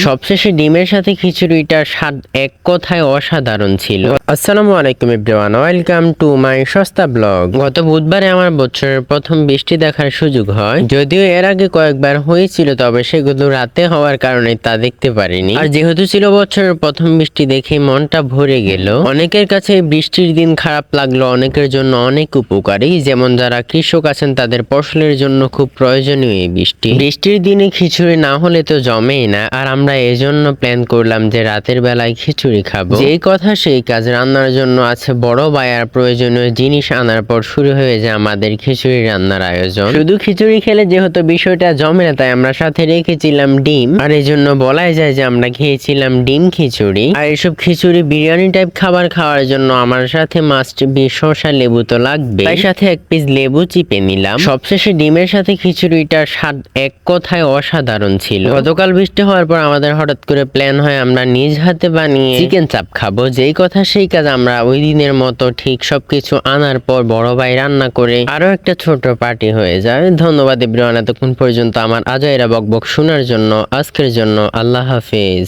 সবশেষে ডিমের সাথে খিচুড়িটার স্বাদ এক কথায় অসাধারণ ছিল। আসসালামু আলাইকুম এভরিওয়ান, ওয়েলকাম টু মাই সস্তা ব্লগ। গত বুধবারে আমার বছরের প্রথম বৃষ্টি দেখার সুযোগ হয়, যদিও এর আগে কয়েকবার হয়েছিল, তবে সেগুলো রাতে হওয়ার কারণে তা দেখতে পারিনি। আর যেহেতু ছিল বছরের প্রথম বৃষ্টি, দেখে মনটা ভরে গেল। অনেকের কাছে বৃষ্টির দিন খারাপ লাগলো, অনেকের জন্য অনেক উপকারী। যেমন যারা কৃষক আছেন তাদের ফসলের জন্য খুব প্রয়োজনীয় এই বৃষ্টির দিনে খিচুড়ি না হলে তো জমেই না। আর আমরা এজন্য প্ল্যান করলাম যে রাতের বেলায় খিচুড়ি খাবো। যেই কথা সেই কাজ, রান্নার জন্য আছে বড় ভাই, আর প্রয়োজনীয় জিনিস আনার পর শুরু হয়ে যায় আমাদের খিচুড়ি রান্নার আয়োজন। শুধু খিচুড়ি খেলে যেহেতু বিষয়টা জমে না, তাই আমরা সাথে রেখেছিলাম ডিম। আর এই জন্য বলাই যায় যে আমরা খেয়েছিলাম ডিম খিচুড়ি। আর এসব খিচুড়ি বিরিয়ানি টাইপ খাবার খাওয়ার জন্য আমার সাথে মাস্ট বি শসা লেবু তো লাগবে, তাই সাথে এক পিস লেবু চিপে নিলাম। সবশেষে ডিমের সাথে খিচুড়িটার স্বাদ এক কথায় অসাধারণ ছিল। গতকাল বৃষ্টি হওয়ার পর আমাদের হঠাৎ করে প্ল্যান হয় আমরা নিজ হাতে বানিয়ে চিকেন চাপ খাবো। যেই কথা সেই কাজ, আমরা ওই দিনের মতো ঠিক সবকিছু আনার পর বড় ভাই রান্না করে আরো একটা ছোট পার্টি হয়ে যায়। ধন্যবাদ এভরিওয়ান এতক্ষণ পর্যন্ত আমার আজয়েরা বকবক শোনার জন্য। আজকের জন্য আল্লাহ হাফেজ।